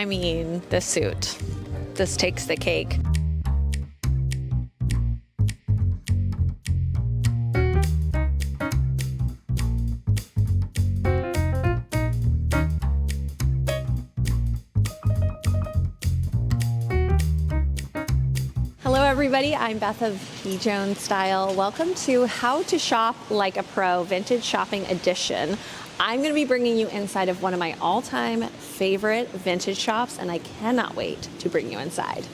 I mean, this suit, this takes the cake. Hello everybody, I'm Beth of BJONESSTYLE. Welcome to How to Shop Like a Pro Vintage Shopping Edition. I'm going to be bringing you inside of one of my all-time favorite vintage shops, and I cannot wait to bring you inside.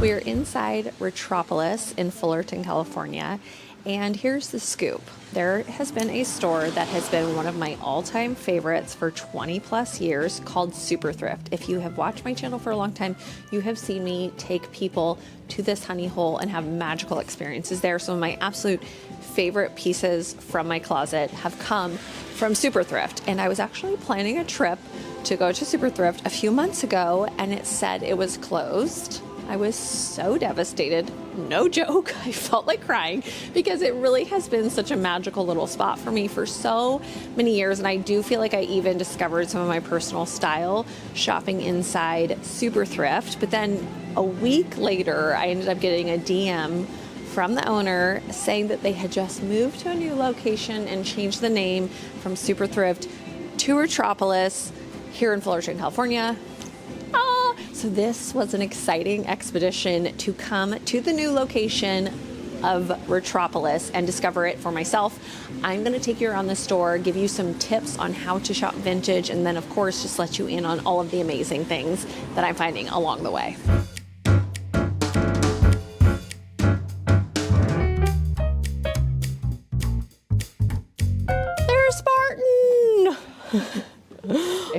We are inside Retropolis in Fullerton, California. And here's the scoop. There has been a store that has been one of my all-time favorites for 20 plus years called SUPERTHRIFT. If you have watched my channel for a long time, you have seen me take people to this honey hole and have magical experiences there. Some of my absolute favorite pieces from my closet have come from SUPERTHRIFT. And I was actually planning a trip to go to SUPERTHRIFT a few months ago, and it said it was closed. I was so devastated, no joke. I felt like crying because it really has been such a magical little spot for me for so many years. And I do feel like I even discovered some of my personal style shopping inside SUPERTHRIFT. But then a week later, I ended up getting a DM from the owner saying that they had just moved to a new location and changed the name from SUPERTHRIFT to Retropolis here in Fullerton, California. So this was an exciting expedition to come to the new location of Retropolis and discover it for myself. I'm going to take you around the store, give you some tips on how to shop vintage, and then of course just let you in on all of the amazing things that I'm finding along the way. There's Spartan!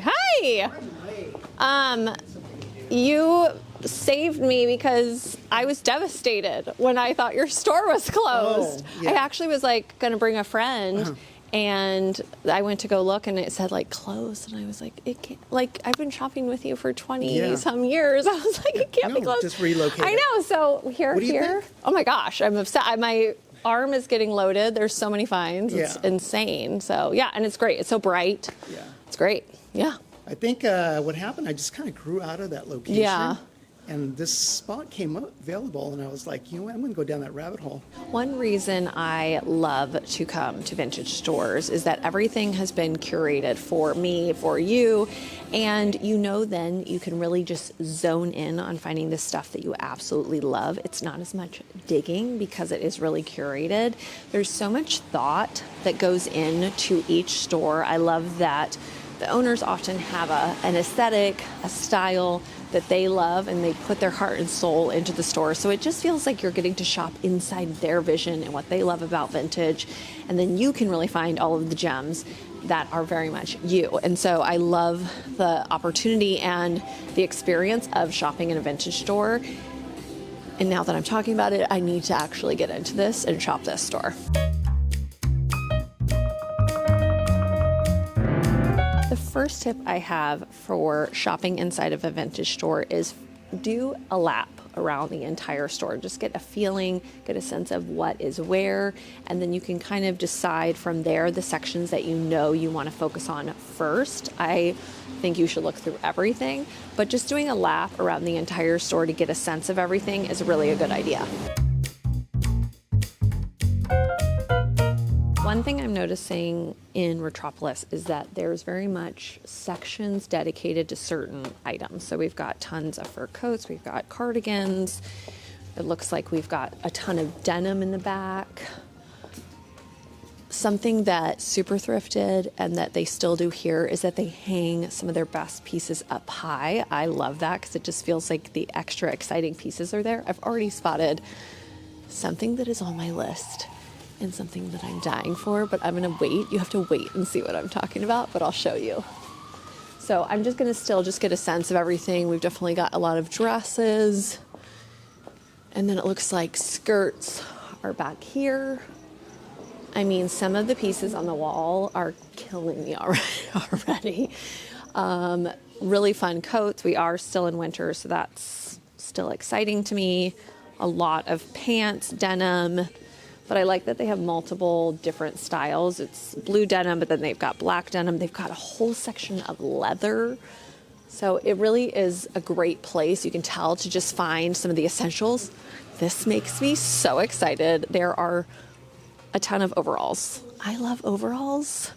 Hi! You saved me because I was devastated when I thought your store was closed. Oh, yeah. I actually was like going to bring a friend and I went to go look and it said like closed, and I was like, it can't, like I've been shopping with you for 20 some years. I was like, it can't be closed. Just relocate. I know. So here. Think? Oh my gosh, I'm upset. My arm is getting loaded. There's so many finds. It's insane. So yeah, and it's great. It's so bright. Yeah. It's great. Yeah. I think what happened, I just kind of grew out of that location. Yeah. And this spot came up available, and I was like, you know what, I'm going to go down that rabbit hole. One reason I love to come to vintage stores is that everything has been curated for me, for you, and then you can really just zone in on finding the stuff that you absolutely love. It's not as much digging because it is really curated. There's so much thought that goes into each store. I love that the owners often have an aesthetic, a style that they love, and they put their heart and soul into the store. So it just feels like you're getting to shop inside their vision and what they love about vintage. And then you can really find all of the gems that are very much you. And so I love the opportunity and the experience of shopping in a vintage store. And now that I'm talking about it, I need to actually get into this and shop this store. The first tip I have for shopping inside of a vintage store is do a lap around the entire store. Just get a feeling, get a sense of what is where, and then you can kind of decide from there the sections that you know you want to focus on first. I think you should look through everything, but just doing a lap around the entire store to get a sense of everything is really a good idea. One thing I'm noticing in Retropolis is that there's very much sections dedicated to certain items. So we've got tons of fur coats, we've got cardigans, it looks like we've got a ton of denim in the back. Something that SUPERTHRIFT did and that they still do here is that they hang some of their best pieces up high. I love that because it just feels like the extra exciting pieces are there. I've already spotted something that is on my list and something that I'm dying for, but I'm gonna wait. You have to wait and see what I'm talking about, but I'll show you. So I'm just gonna still just get a sense of everything. We've definitely got a lot of dresses. And then it looks like skirts are back here. I mean, some of the pieces on the wall are killing me already. Really fun coats. We are still in winter, so that's still exciting to me. a lot of pants, denim, but I like that they have multiple different styles. It's blue denim, but then they've got black denim. They've got a whole section of leather. So it really is a great place, you can tell, to just find some of the essentials. This makes me so excited. There are a ton of overalls. I love overalls,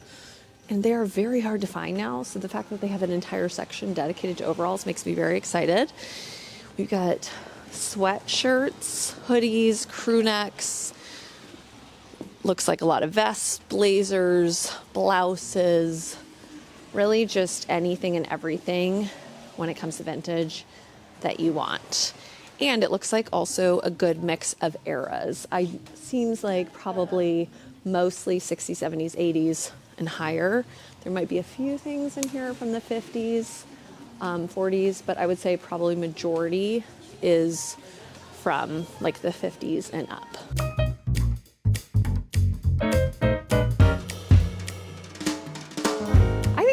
and they are very hard to find now. So the fact that they have an entire section dedicated to overalls makes me very excited. We've got sweatshirts, hoodies, crew necks. Looks like a lot of vests, blazers, blouses, really just anything and everything when it comes to vintage that you want. And it looks like also a good mix of eras. Seems like probably mostly 60s, 70s, 80s and higher. There might be a few things in here from the 50s, 40s, but I would say probably majority is from like the 50s and up.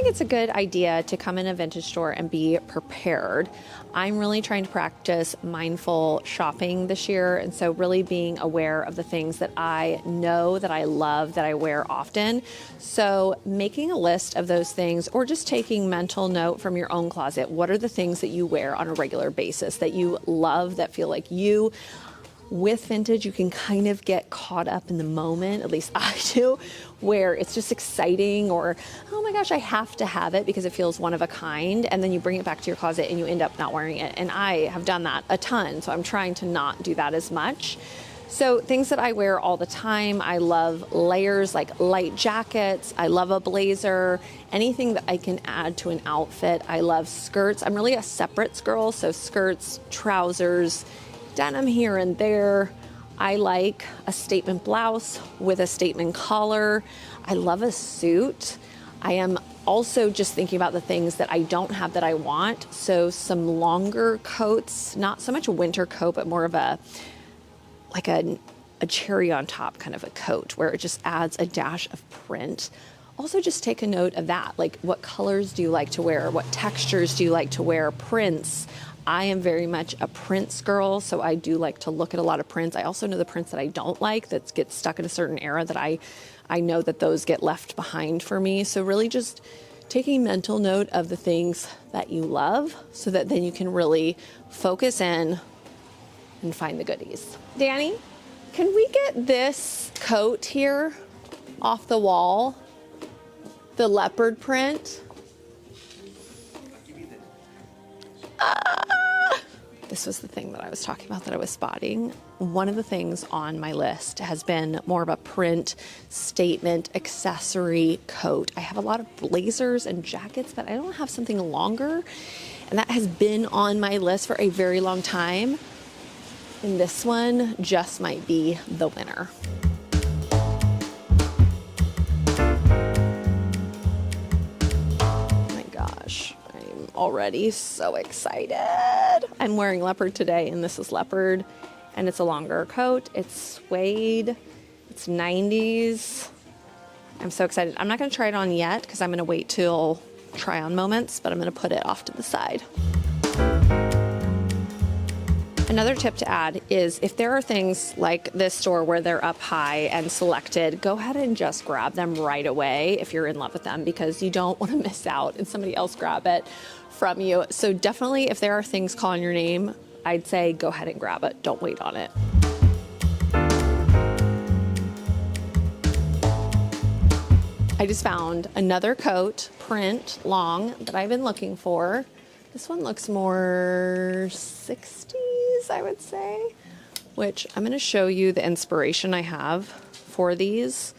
It's a good idea to come in a vintage store and be prepared. I'm really trying to practice mindful shopping this year, and so really being aware of the things that I know that I love, that I wear often. So making a list of those things, or just taking mental note from your own closet. What are the things that you wear on a regular basis that you love, that feel like you? With vintage, you can kind of get caught up in the moment, at least I do, where it's just exciting, or, oh my gosh, I have to have it because it feels one of a kind, and then you bring it back to your closet and you end up not wearing it. And I have done that a ton, so I'm trying to not do that as much. So things that I wear all the time, I love layers, like light jackets. I love a blazer, anything that I can add to an outfit. I love skirts. I'm really a separates girl, so skirts, trousers, denim here and there. I like a statement blouse with a statement collar. I love a suit. I am also just thinking about the things that I don't have that I want. So some longer coats, not so much a winter coat, but more of a cherry on top kind of a coat where it just adds a dash of print. Also just take a note of that. Like, what colors do you like to wear? What textures do you like to wear? Prints. I am very much a prints girl, so I do like to look at a lot of prints. I also know the prints that I don't like, that get stuck in a certain era, that I know that those get left behind for me. So really just taking mental note of the things that you love, so that then you can really focus in and find the goodies. Danny, can we get this coat here off the wall? The leopard print. This was the thing that I was talking about that I was spotting. One of the things on my list has been more of a print statement accessory coat. I have a lot of blazers and jackets, but I don't have something longer. And that has been on my list for a very long time. And this one just might be the winner. Oh my gosh. Already so excited. I'm wearing leopard today, and this is leopard, and it's a longer coat. It's suede. It's 90s. I'm so excited. I'm not going to try it on yet because I'm going to wait till try on moments, but I'm going to put it off to the side. Another tip to add is, if there are things like this store where they're up high and selected, go ahead and just grab them right away if you're in love with them, because you don't want to miss out and somebody else grab it from you. So definitely, if there are things calling your name, I'd say go ahead and grab it. Don't wait on it. I just found another coat, print, long, that I've been looking for. This one looks more 60s, I would say, which I'm going to show you the inspiration I have for these.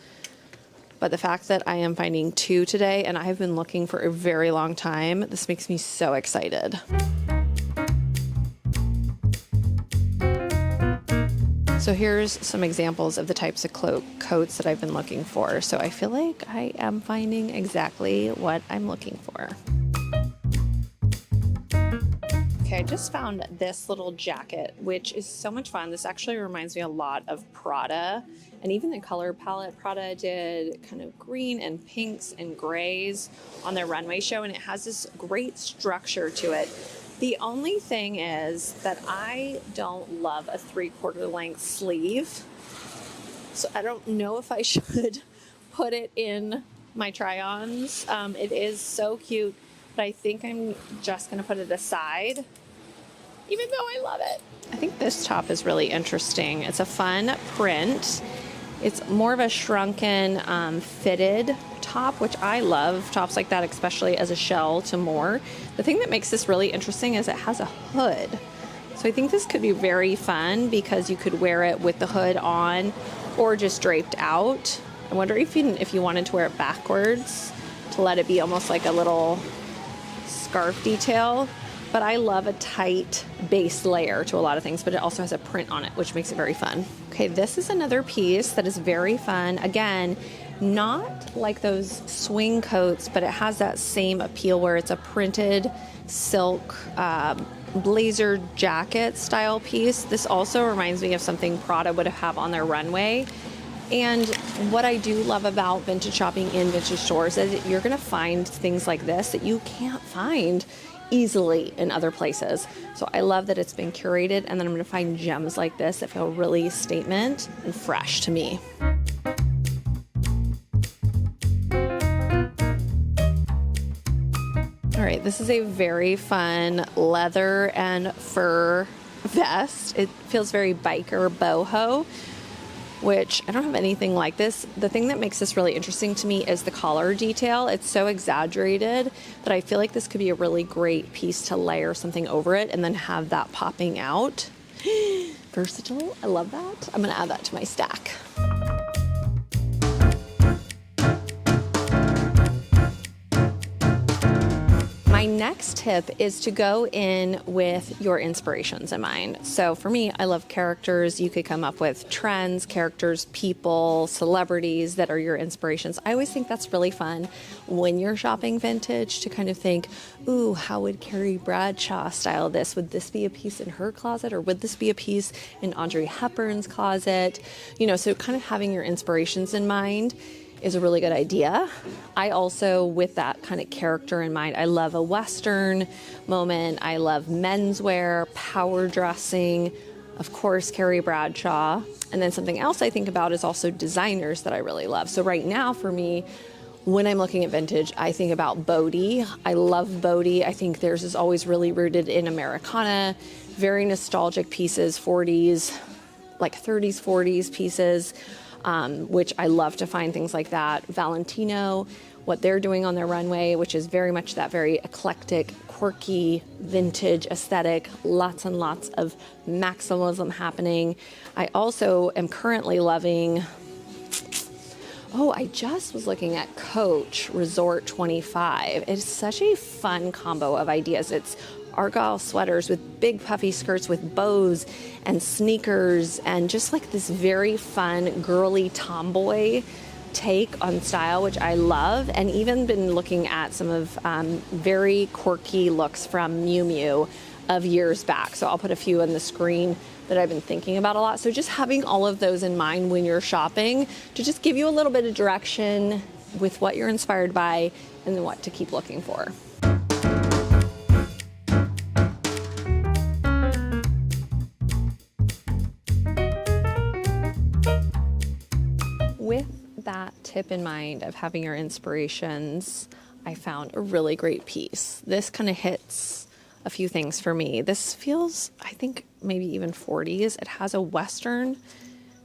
But the fact that I am finding two today, and I have been looking for a very long time, this makes me so excited. So here's some examples of the types of coats that I've been looking for. So I feel like I am finding exactly what I'm looking for. Okay, I just found this little jacket, which is so much fun. This actually reminds me a lot of Prada, and even the color palette. Prada did kind of green and pinks and grays on their runway show, and it has this great structure to it. The only thing is that I don't love a 3/4 length sleeve. So I don't know if I should put it in my try-ons. It is so cute, but I think I'm just gonna put it aside, even though I love it. I think this top is really interesting. It's a fun print. It's more of a shrunken, fitted top, which I love tops like that, especially as a shell to more. The thing that makes this really interesting is it has a hood. So I think this could be very fun because you could wear it with the hood on or just draped out. I wonder if you wanted to wear it backwards to let it be almost like a little scarf detail. But I love a tight base layer to a lot of things, but it also has a print on it, which makes it very fun. Okay, this is another piece that is very fun. Again, not like those swing coats, but it has that same appeal where it's a printed silk blazer jacket style piece. This also reminds me of something Prada would have on their runway. And what I do love about vintage shopping in vintage stores is that you're gonna find things like this that you can't find easily in other places. So I love that it's been curated, and then I'm gonna find gems like this that feel really statement and fresh to me. All right, this is a very fun leather and fur vest. It feels very biker boho, which I don't have anything like this. The thing that makes this really interesting to me is the collar detail. It's so exaggerated that I feel like this could be a really great piece to layer something over it and then have that popping out. Versatile, I love that. I'm gonna add that to my stack. My next tip is to go in with your inspirations in mind. So for me, I love characters. You could come up with trends, characters, people, celebrities that are your inspirations. I always think that's really fun when you're shopping vintage to kind of think, ooh, how would Carrie Bradshaw style this? Would this be a piece in her closet, or would this be a piece in Audrey Hepburn's closet? You know, so kind of having your inspirations in mind is a really good idea. I also, with that kind of character in mind, I love a Western moment. I love menswear, power dressing, of course, Carrie Bradshaw. And then something else I think about is also designers that I really love. So right now for me, when I'm looking at vintage, I think about BJONESTYLE. I love BJONESTYLE. I think theirs is always really rooted in Americana, very nostalgic pieces, 40s, like 30s, 40s pieces. Which I love to find things like that. Valentino, what they're doing on their runway, which is very much that very eclectic, quirky, vintage aesthetic, lots and lots of maximalism happening. I also am currently loving, I just was looking at Coach Resort 25. It's such a fun combo of ideas. It's Argyle sweaters with big puffy skirts with bows and sneakers and just like this very fun girly tomboy take on style, which I love, and even been looking at some of very quirky looks from Miu Miu of years back. So I'll put a few on the screen that I've been thinking about a lot. So just having all of those in mind when you're shopping to just give you a little bit of direction with what you're inspired by and then what to keep looking for. With that tip in mind of having your inspirations, I found a really great piece. This kind of hits a few things for me. This feels, I think, maybe even 40s. It has a Western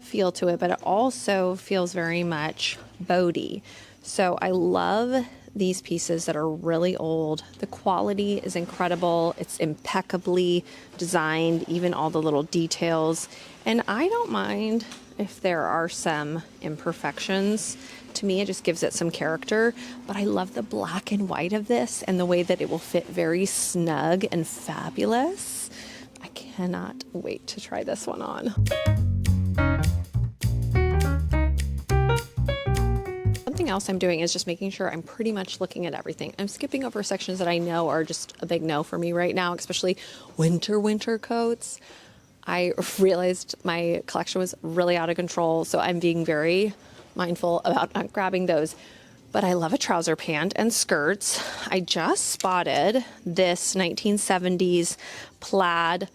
feel to it, but it also feels very much boaty. So I love these pieces that are really old. The quality is incredible. It's impeccably designed, even all the little details. And I don't mind if there are some imperfections. To me, it just gives it some character, but I love the black and white of this and the way that it will fit very snug and fabulous. I cannot wait to try this one on. Something else I'm doing is just making sure I'm pretty much looking at everything. I'm skipping over sections that I know are just a big no for me right now, especially winter coats. I realized my collection was really out of control, so I'm being very mindful about not grabbing those. but I love a trouser pant and skirts. I just spotted this 1970s plaid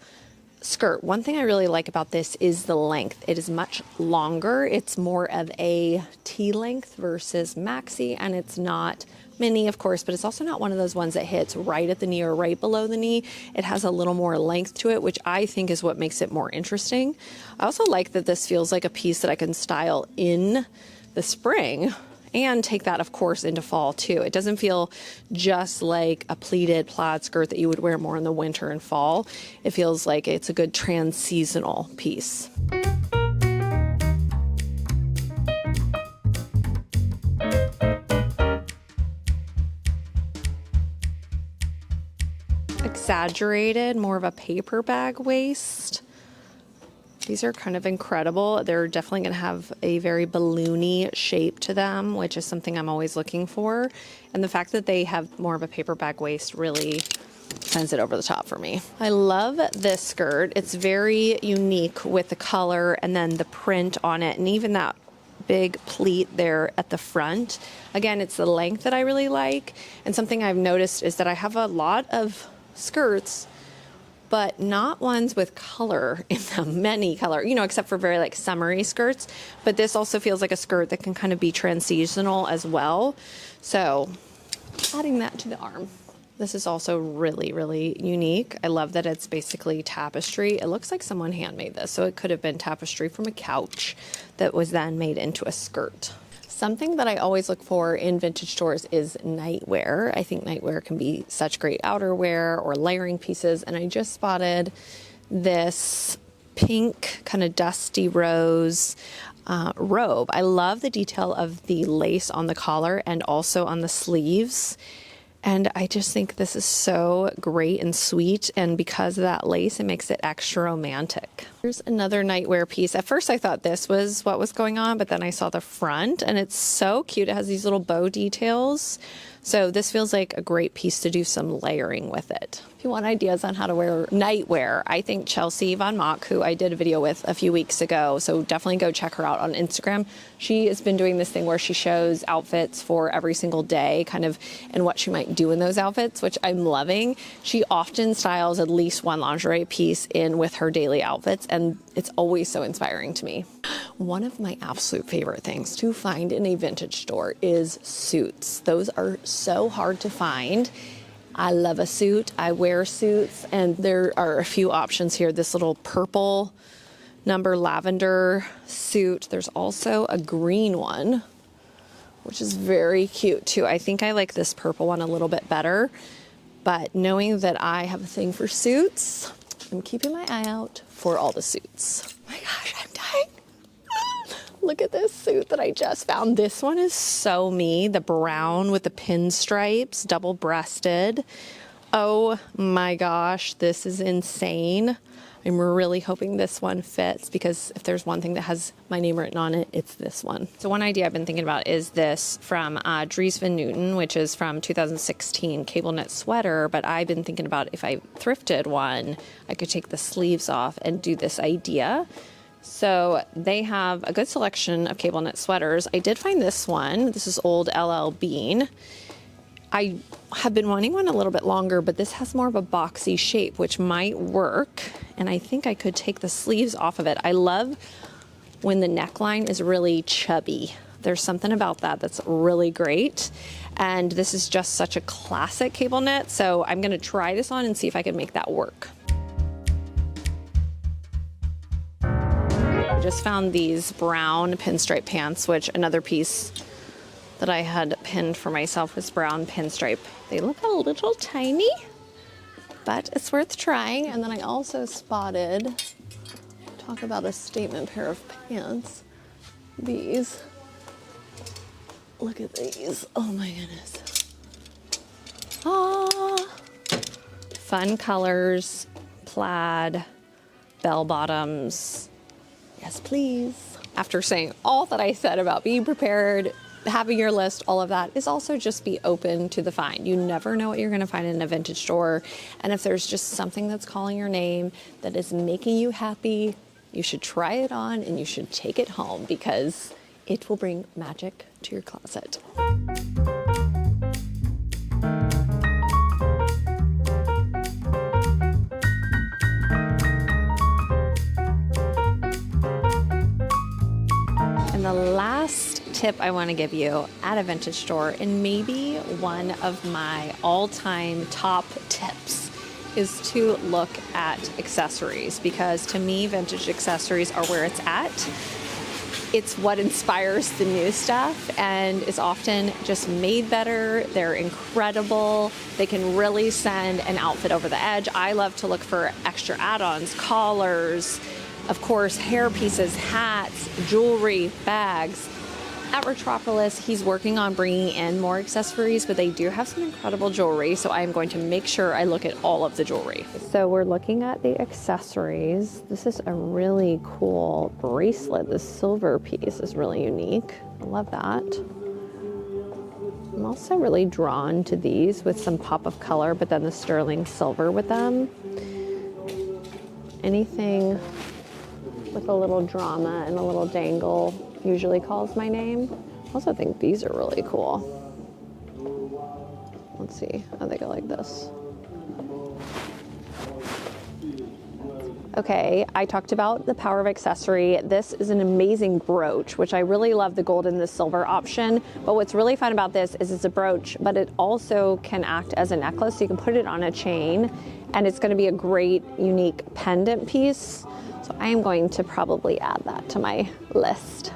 skirt. One thing I really like about this is the length. It is much longer. It's more of a T length versus maxi, and it's not mini, of course, but it's also not one of those ones that hits right at the knee or right below the knee. It has a little more length to it, which I think is what makes it more interesting. I also like that this feels like a piece that I can style in the spring and take that, of course, into fall too. It doesn't feel just like a pleated plaid skirt that you would wear more in the winter and fall. It feels like it's a good trans-seasonal piece. Exaggerated, more of a paper bag waist. These are kind of incredible. They're definitely going to have a very balloony shape to them, which is something I'm always looking for. And the fact that they have more of a paper bag waist really sends it over the top for me. I love this skirt. It's very unique with the color and then the print on it, and even that big pleat there at the front. Again, it's the length that I really like. And something I've noticed is that I have a lot of skirts, but not ones with color in them, many color, you know, except for very like summery skirts. But this also feels like a skirt that can kind of be trans-seasonal as well. So adding that to the arm. This is also really, really unique. I love that it's basically tapestry. It looks like someone handmade this, so it could have been tapestry from a couch that was then made into a skirt. Something that I always look for in vintage stores is nightwear. I think nightwear can be such great outerwear or layering pieces, and I just spotted this pink kind of dusty rose robe. I love the detail of the lace on the collar and also on the sleeves. And I just think this is so great and sweet, and because of that lace, it makes it extra romantic. Here's another nightwear piece. At first I thought this was what was going on, but then I saw the front, and it's so cute. It has these little bow details. So this feels like a great piece to do some layering with it. If you want ideas on how to wear nightwear, I think Chelsea Von Mock, who I did a video with a few weeks ago, so definitely go check her out on Instagram. She has been doing this thing where she shows outfits for every single day, kind of, and what she might do in those outfits, which I'm loving. She often styles at least one lingerie piece in with her daily outfits, and it's always so inspiring to me. One of my absolute favorite things to find in a vintage store is suits. Those are so hard to find. I love a suit. I wear suits, and there are a few options here. This little purple number lavender suit. There's also a green one, which is very cute too. I think I like this purple one a little bit better, but knowing that I have a thing for suits, I'm keeping my eye out for all the suits. Oh my gosh, I'm dying. Look at this suit that I just found. This one is so me. The brown with the pinstripes, double-breasted. Oh my gosh, this is insane. I'm really hoping this one fits, because if there's one thing that has my name written on it, it's this one. So one idea I've been thinking about is this from Dries Van Noten, which is from 2016, cable knit sweater. But I've been thinking about if I thrifted one, I could take the sleeves off and do this idea. So they have a good selection of cable knit sweaters. I did find this one. This is old LL Bean. I have been wanting one a little bit longer, but this has more of a boxy shape, which might work. And I think I could take the sleeves off of it. I love when the neckline is really chubby. There's something about that that's really great. And this is just such a classic cable knit. So I'm going to try this on and see if I can make that work. I just found these brown pinstripe pants, which another piece that I had pinned for myself was brown pinstripe. They look a little tiny, but it's worth trying. And then I also spotted, talk about a statement pair of pants, these. Look at these. Oh my goodness. Ah, fun colors, plaid, bell bottoms. Yes, please. After saying all that I said about being prepared, having your list, all of that, is also just be open to the find. You never know what you're going to find in a vintage store. And if there's just something that's calling your name, that is making you happy, you should try it on and you should take it home, because it will bring magic to your closet. tip I want to give you at a vintage store, and maybe one of my all-time top tips, is to look at accessories, because to me, vintage accessories are where it's at. It's what inspires the new stuff, and is often just made better. They're incredible. They can really send an outfit over the edge. I love to look for extra add-ons, collars, of course, hair pieces, hats, jewelry, bags. At Retropolis, he's working on bringing in more accessories, but they do have some incredible jewelry, so I am going to make sure I look at all of the jewelry. So we're looking at the accessories. This is a really cool bracelet. This silver piece is really unique. I love that. I'm also really drawn to these with some pop of color, but then the sterling silver with them. Anything with a little drama and a little dangle usually calls my name. I also think these are really cool. Let's see how they go like this. Okay, I talked about the power of accessory. This is an amazing brooch, which I really love the gold and the silver option. But what's really fun about this is it's a brooch, but it also can act as a necklace. So you can put it on a chain, and it's gonna be a great, unique pendant piece. So I am going to probably add that to my list.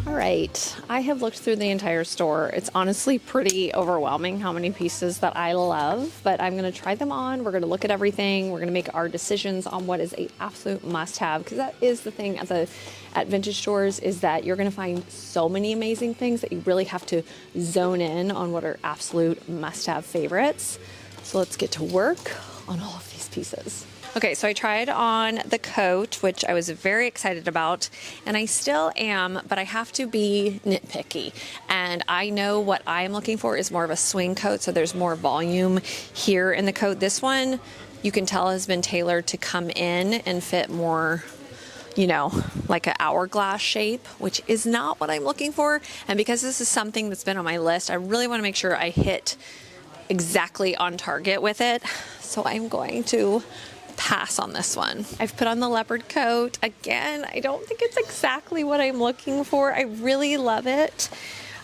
All right, I have looked through the entire store. It's honestly pretty overwhelming how many pieces that I love, but I'm gonna try them on. We're gonna look at everything. We're gonna make our decisions on what is an absolute must-have, because that is the thing at vintage stores, is that you're gonna find so many amazing things that you really have to zone in on what are absolute must-have favorites. So let's get to work on all of these pieces. Okay, so I tried on the coat, which I was very excited about, and I still am, but I have to be nitpicky. And I know what I'm looking for is more of a swing coat, so there's more volume here in the coat. This one, you can tell, has been tailored to come in and fit more, you know, like an hourglass shape, which is not what I'm looking for. And because this is something that's been on my list, I really want to make sure I hit exactly on target with it. So I'm going to pass on this one. I've put on the leopard coat. Again, I don't think it's exactly what I'm looking for. I really love it.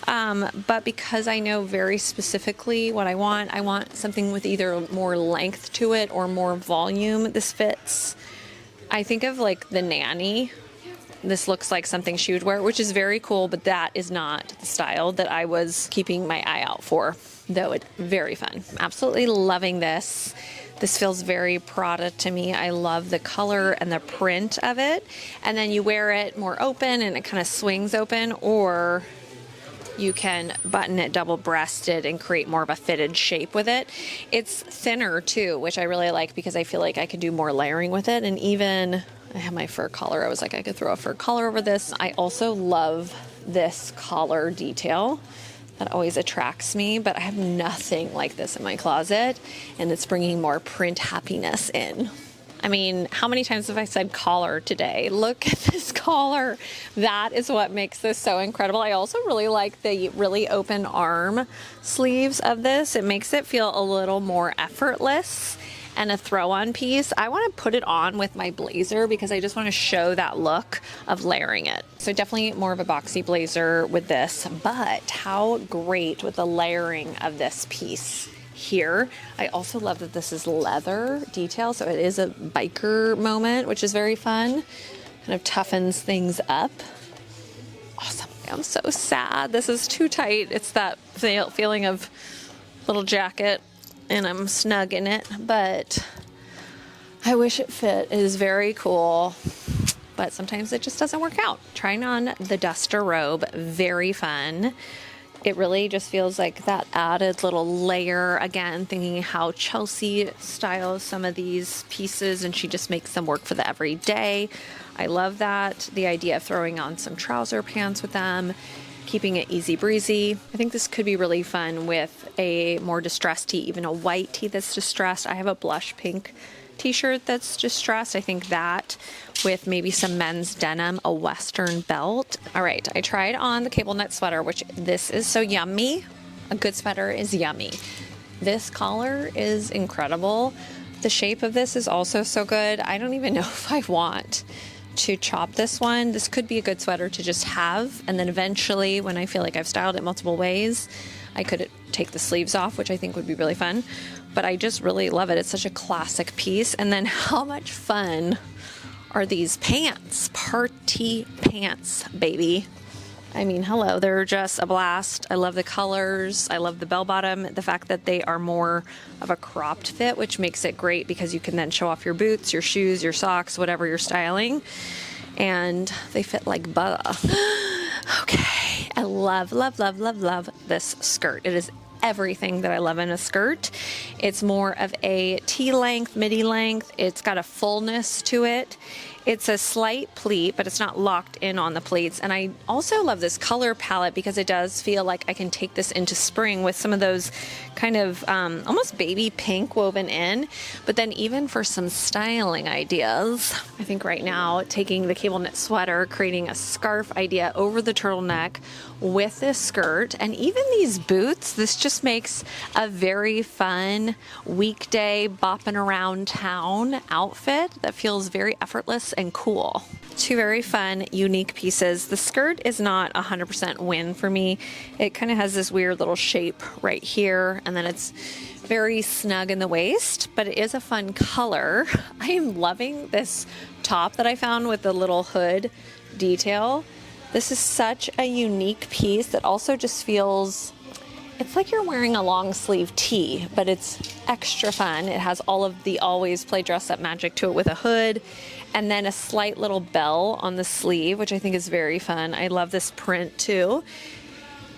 But because I know very specifically what I want something with either more length to it or more volume. This fits. I think of like the nanny. This looks like something she would wear, which is very cool, but that is not the style that I was keeping my eye out for, though it's very fun. Absolutely loving this. This feels very Prada to me. I love the color and the print of it. And then you wear it more open and it kind of swings open, or you can button it double-breasted and create more of a fitted shape with it. It's thinner too, which I really like because I feel like I can do more layering with it. And even, I have my fur collar. I was like, I could throw a fur collar over this. I also love this collar detail. That always attracts me, but I have nothing like this in my closet, and it's bringing more print happiness in. I mean, how many times have I said collar today? Look at this collar. That is what makes this so incredible. I also really like the really open arm sleeves of this. It makes it feel a little more effortless and a throw-on piece. I want to put it on with my blazer because I just want to show that look of layering it. So definitely more of a boxy blazer with this, but how great with the layering of this piece here. I also love that this is leather detail, so it is a biker moment, which is very fun. Kind of toughens things up. Awesome. I'm so sad. This is too tight. It's that feeling of little jacket, and I'm snug in it, but I wish it fit. It is very cool, but sometimes it just doesn't work out. Trying on the duster robe, very fun. It really just feels like that added little layer. Again, thinking how Chelsea styles some of these pieces, and she just makes them work for the everyday. I love that. The idea of throwing on some trouser pants with them, keeping it easy breezy. I think this could be really fun with a more distressed tee, even a white tee that's distressed. I have a blush pink t-shirt that's distressed. I think that with maybe some men's denim, a Western belt. All right, I tried on the cable knit sweater, which this is so yummy. A good sweater is yummy. This collar is incredible. The shape of this is also so good. I don't even know if I want to chop this one. This could be a good sweater to just have, and then eventually when I feel like I've styled it multiple ways, I could take the sleeves off, which I think would be really fun. But I just really love it. It's such a classic piece. And then how much fun are these pants? Party pants, baby. I mean, hello, they're just a blast. I love the colors. I love the bell bottom. The fact that they are more of a cropped fit, which makes it great because you can then show off your boots, your shoes, your socks, whatever you're styling. And they fit like butter. Okay, I love, love, love, love, love this skirt. It is everything that I love in a skirt. It's more of a T-length, midi length. It's got a fullness to it. It's a slight pleat, but it's not locked in on the pleats. And I also love this color palette because it does feel like I can take this into spring with some of those kind of almost baby pink woven in. But then even for some styling ideas, I think right now taking the cable knit sweater, creating a scarf idea over the turtleneck with this skirt and even these boots, this just makes a very fun weekday bopping around town outfit that feels very effortless and cool. Two very fun, unique pieces. The skirt is not 100% win for me. It kind of has this weird little shape right here, and then it's very snug in the waist, but it is a fun color. I am loving this top that I found with the little hood detail. This is such a unique piece that also just feels, it's like you're wearing a long sleeve tee, but it's extra fun. It has all of the always play dress up magic to it with a hood and then a slight little bell on the sleeve, which I think is very fun. I love this print too.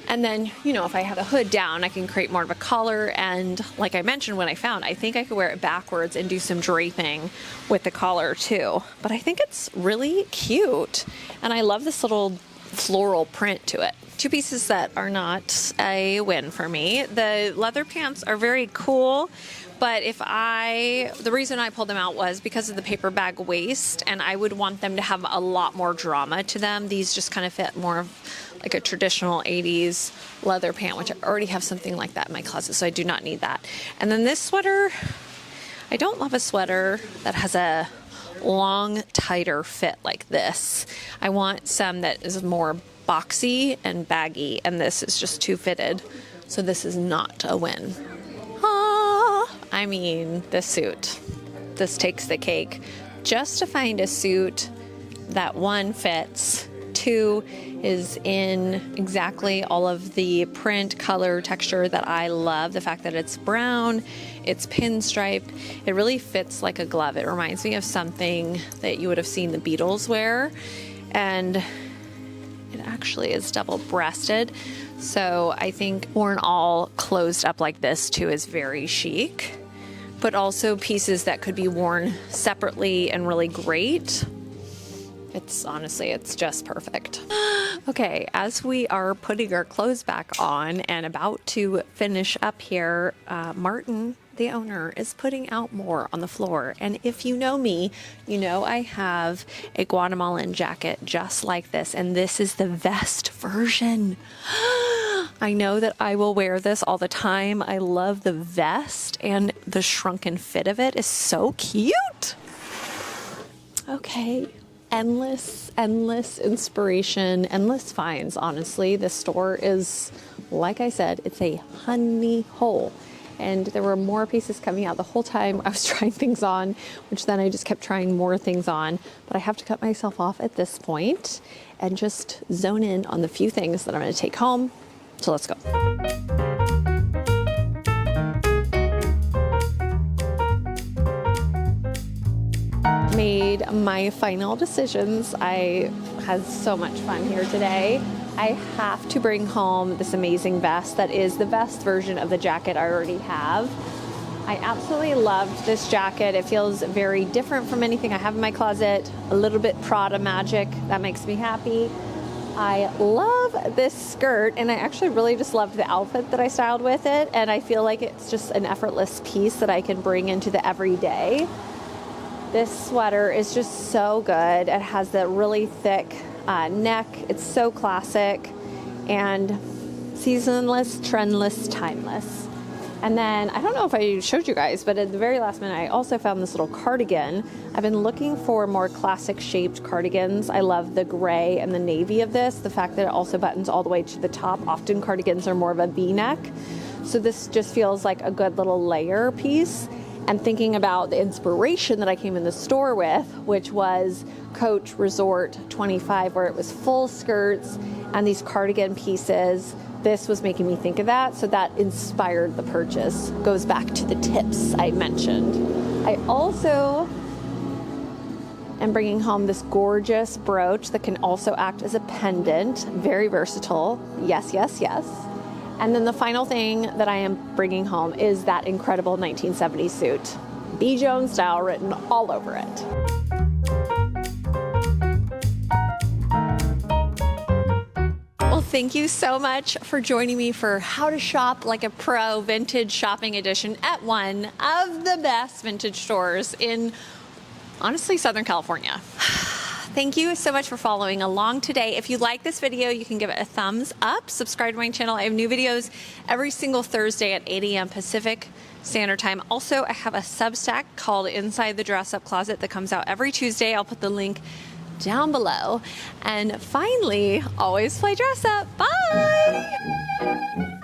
And then, you know, if I have a hood down, I can create more of a collar. And like I mentioned when I found, I think I could wear it backwards and do some draping with the collar too. But I think it's really cute. And I love this little floral print to it. Two pieces that are not a win for me. The leather pants are very cool, but the reason I pulled them out was because of the paper bag waist, and I would want them to have a lot more drama to them. These just kind of fit more of like a traditional 80s leather pant, which I already have something like that in my closet, so I do not need that. And then this sweater, I don't love a sweater that has a long, tighter fit like this. I want some that is more boxy and baggy, and this is just too fitted, so this is not a win. I mean, this suit, this takes the cake. Just to find a suit that one fits, two is in exactly all of the print, color, texture that I love. The fact that it's brown, it's pinstriped, it really fits like a glove. It reminds me of something that you would have seen the Beatles wear, and it actually is double-breasted. So I think worn all closed up like this too is very chic, but also pieces that could be worn separately and really great. It's just perfect. Okay, as we are putting our clothes back on and about to finish up here, Martin, the owner, is putting out more on the floor. And if you know me, you know I have a Guatemalan jacket just like this, and this is the vest version. I know that I will wear this all the time. I love the vest, and the shrunken fit of it is so cute. Okay. Endless inspiration, endless finds, honestly. This store is, like I said, it's a honey hole. And there were more pieces coming out the whole time I was trying things on, which then I just kept trying more things on. But I have to cut myself off at this point and just zone in on the few things that I'm going to take home. So let's go. Made my final decisions. I had so much fun here today. I have to bring home this amazing vest that is the vest version of the jacket I already have. I absolutely loved this jacket. It feels very different from anything I have in my closet. A little bit Prada magic. That makes me happy. I love this skirt, and I actually really just loved the outfit that I styled with it, and I feel like it's just an effortless piece that I can bring into the everyday. This sweater is just so good. It has the really thick neck. It's so classic and seasonless, trendless, timeless. And then, I don't know if I showed you guys, but at the very last minute, I also found this little cardigan. I've been looking for more classic shaped cardigans. I love the gray and the navy of this. The fact that it also buttons all the way to the top. Often cardigans are more of a V-neck. So this just feels like a good little layer piece. And thinking about the inspiration that I came in the store with, which was Coach Resort 25, where it was full skirts and these cardigan pieces. This was making me think of that, so that inspired the purchase. Goes back to the tips I mentioned. I also am bringing home this gorgeous brooch that can also act as a pendant. Very versatile. Yes, yes, yes. And then the final thing that I am bringing home is that incredible 1970s suit. BJONESSTYLE written all over it. Thank you so much for joining me for How to Shop Like a Pro Vintage Shopping Edition at one of the best vintage stores in, honestly, Southern California. Thank you so much for following along today. If you like this video, you can give it a thumbs up. Subscribe to my channel. I have new videos every single Thursday at 8 a.m. Pacific Standard Time. Also, I have a Substack called Inside the Dress Up Closet that comes out every Tuesday. I'll put the link down below. And finally, always play dress up. Bye!